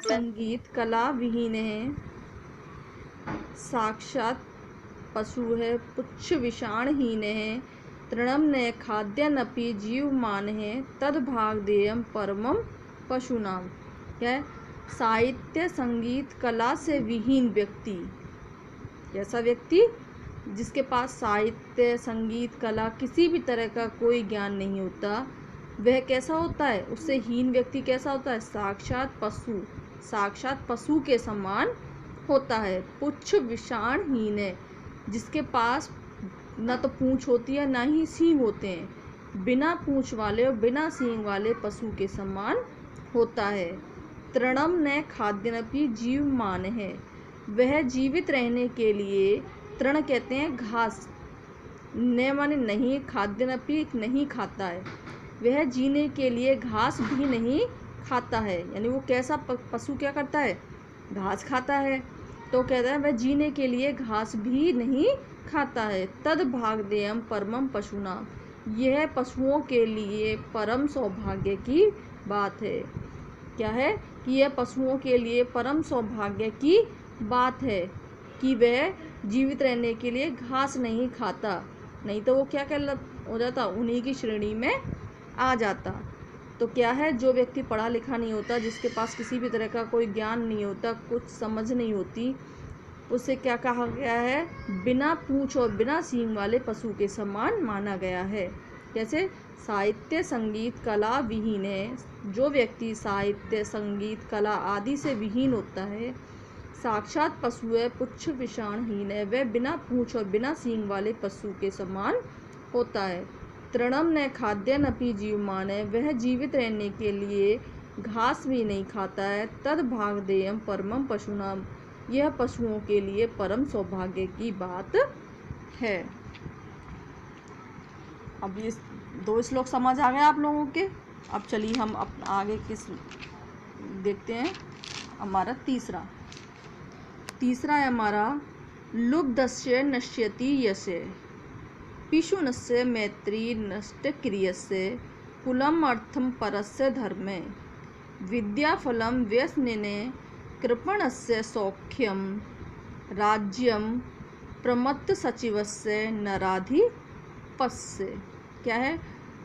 संगीत कला विहीन है, साक्षात पशु है, पुच्छ विषाणहीन है, तृणम न खाद्यनपि जीवमान है, तद भाग देयम परमम पशुनाम। क्या है? साहित्य संगीत कला से विहीन व्यक्ति, ऐसा व्यक्ति जिसके पास साहित्य संगीत कला किसी भी तरह का कोई ज्ञान नहीं होता, वह कैसा होता है? उससे हीन व्यक्ति कैसा होता है? साक्षात पशु के समान होता है। पुच्छ विषाणहीन है, जिसके पास न तो पूंछ होती है ना ही सींग होते हैं, बिना पूंछ वाले और बिना सींग वाले पशु के समान होता है। तृणम न खाद्यनपि जीवमान है, वह जीवित रहने के लिए, तृण कहते हैं घास, न माने नहीं, खाद्यनपि नहीं खाता है, वह जीने के लिए घास भी नहीं खाता है। यानी वो कैसा पशु क्या करता है? घास खाता है। तो कहता है वह जीने के लिए घास भी नहीं खाता है। तद भागदेयम परमम पशुनाम, यह पशुओं के लिए परम सौभाग्य की बात है। क्या है? कि यह पशुओं के लिए परम सौभाग्य की बात है कि वह जीवित रहने के लिए घास नहीं खाता, नहीं तो वो क्या हो जाता? उन्हीं की श्रेणी में आ जाता। तो क्या है? जो व्यक्ति पढ़ा लिखा नहीं होता, जिसके पास किसी भी तरह का कोई ज्ञान नहीं होता, कुछ समझ नहीं होती, उसे क्या कहा गया है? बिना पूंछ और बिना सींग वाले पशु के समान माना गया है। जैसे साहित्य संगीत कला विहीन है, जो व्यक्ति साहित्य संगीत कला आदि से विहीन होता है, साक्षात पशु है, पुच्छ विषाणहीन है, वह बिना पूंछ और बिना सींग वाले पशु के समान होता है। तृणम न खाद्यनपि जीवमान है, वह जीवित रहने के लिए घास भी नहीं खाता है। तद भागदेयम परमम पशुनाम, यह पशुओं के लिए परम सौभाग्य की बात है। अब ये 2 श्लोक समझ आ गए आप लोगों के। अब चलिए हम आगे किस देखते हैं। हमारा तीसरा है हमारा लुब्धस्य नश्यति यस्य, पिशुनस्य मैत्री नष्ट क्रियस्य, कुलम अर्थम परस्य धर्मे, विद्याफलम व्यसनिने, कृपणस्य सौख्यम, राज्यम प्रमत्त सचिवस्य नराधिपस्य। क्या है?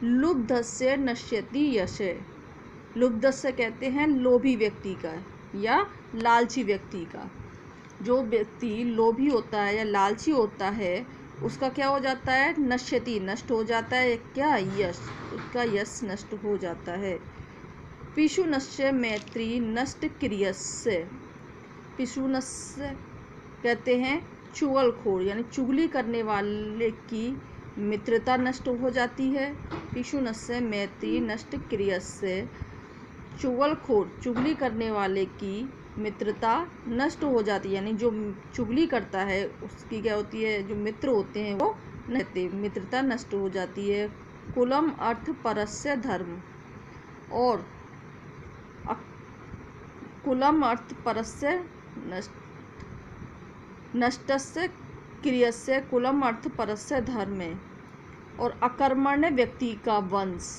लुब्धस्य नश्यति यस्य। लुब्धस्य कहते हैं लोभी व्यक्ति का या लालची व्यक्ति का। जो व्यक्ति लोभी होता है या लालची होता है, उसका क्या हो जाता है? नश्यति, नष्ट हो जाता है। क्या? यश, उसका यश नष्ट हो जाता है। पिशुनस्य मैत्री नष्ट क्रियस्य। पिशुनस्य कहते हैं चुगलखोर, यानी चुगली करने वाले की मित्रता नष्ट हो जाती है। पिशुनस्य मैत्री नष्ट क्रियस्य, चुगलखोर, चुगली करने वाले की मित्रता नष्ट हो जाती है। यानी जो चुगली करता है उसकी क्या होती है? जो मित्र होते हैं वो मित्रता नष्ट हो जाती है। कुलम अर्थ परस्य धर्म, और कुलम अर्थ परस्य नष्टस्य क्रियस्य, कुलम अर्थ परस्य धर्मे, और अकर्मण्य व्यक्ति का वंश।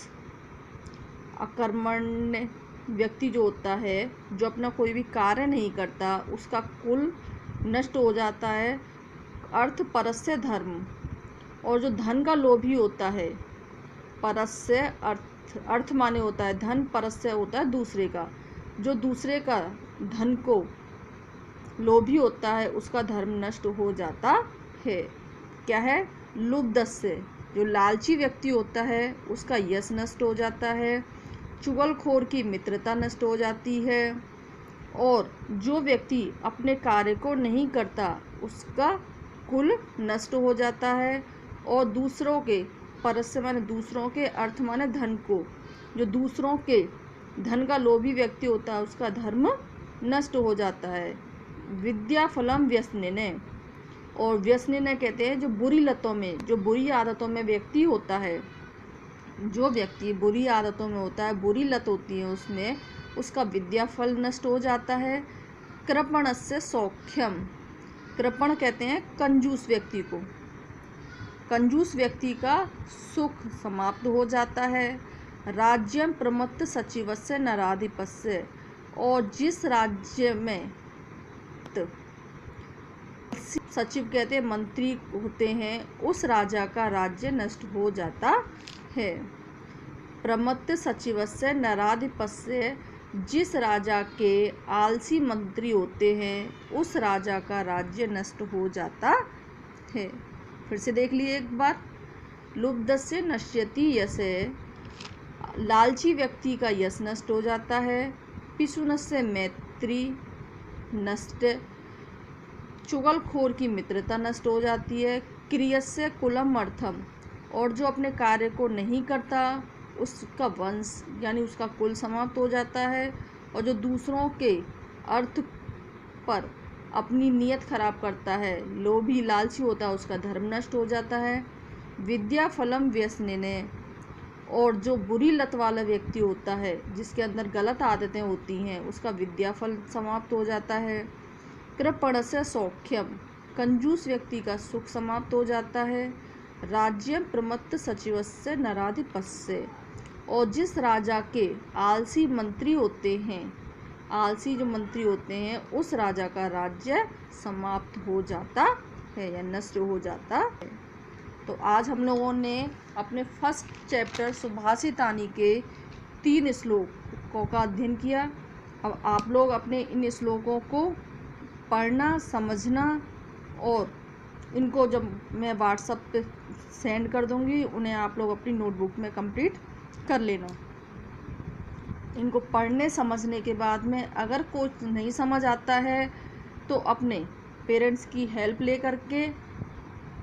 अकर्मण्य व्यक्ति जो होता है, जो अपना कोई भी कार्य नहीं करता, उसका कुल नष्ट हो जाता है। अर्थ परस्य धर्म, और जो धन का लोभी होता है, परस्य अर्थ माने होता है धन, परस्य होता है दूसरे का, जो दूसरे का धन को लोभी होता है उसका धर्म नष्ट हो जाता है। क्या है? लुब्धस्य, जो लालची व्यक्ति होता है उसका यश नष्ट हो जाता है। चुगलखोर की मित्रता नष्ट हो जाती है, और जो व्यक्ति अपने कार्य को नहीं करता उसका कुल नष्ट हो जाता है। और दूसरों के, परस्य माने दूसरों के, अर्थ माने धन को, जो दूसरों के धन का लोभी व्यक्ति होता है उसका धर्म नष्ट हो जाता है। विद्याफलम व्यसनिने, और व्यसनिने कहते हैं जो बुरी लतों में, जो बुरी आदतों में व्यक्ति होता है, जो व्यक्ति बुरी आदतों में होता है, बुरी लत होती है उसमें, उसका विद्याफल नष्ट हो जाता है। कृपणस्य सौख्यम, कृपण कहते हैं कंजूस व्यक्ति को, कंजूस व्यक्ति का सुख समाप्त हो जाता है। राज्यम प्रमत्त सचिवस्य नराधिपस्य, और जिस राज्य में सचिव कहते हैं मंत्री होते हैं, उस राजा का राज्य नष्ट हो जाता है। प्रमत्त सचिवस्य नराधिपस्य, जिस राजा के आलसी मंत्री होते हैं, उस राजा का राज्य नष्ट हो जाता है। फिर से देख लिए एक बार। लुब्धस्य नश्यति यस्य, लालची व्यक्ति का यश नष्ट हो जाता है। पिशुनस्य मैत्री नष्ट, चुगलखोर की मित्रता नष्ट हो जाती है। क्रियस्य कुलम अर्थम, और जो अपने कार्य को नहीं करता उसका वंश यानी उसका कुल समाप्त हो जाता है। और जो दूसरों के अर्थ पर अपनी नीयत खराब करता है, लोभी लालची होता है, उसका धर्म नष्ट हो जाता है। विद्या फलम व्यसनिने, और जो बुरी लत वाला व्यक्ति होता है, जिसके अंदर गलत आदतें होती हैं, उसका विद्याफल समाप्त हो जाता है। कृपणस्य सौख्यम, कंजूस व्यक्ति का सुख समाप्त हो जाता है। राज्यम प्रमत्त सचिवस्य नराधिपस्य, और जिस राजा के आलसी मंत्री होते हैं, आलसी जो मंत्री होते हैं, उस राजा का राज्य समाप्त हो जाता है या नष्ट हो जाता है। तो आज हम लोगों ने अपने फर्स्ट चैप्टर सुभाषितानी के 3 श्लोकों का अध्ययन किया। अब आप लोग अपने इन श्लोकों को पढ़ना, समझना, और इनको जब मैं व्हाट्सएप पे सेंड कर दूंगी, उन्हें आप लोग अपनी नोटबुक में कंप्लीट कर लेना। इनको पढ़ने समझने के बाद में अगर कुछ नहीं समझ आता है तो अपने पेरेंट्स की हेल्प ले करके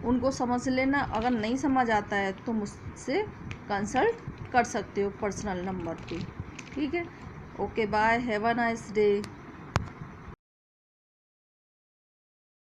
उनको समझ लेना। अगर नहीं समझ आता है तो मुझसे कंसल्ट कर सकते हो पर्सनल नंबर पे। ठीक है, okay, bye, have a nice day.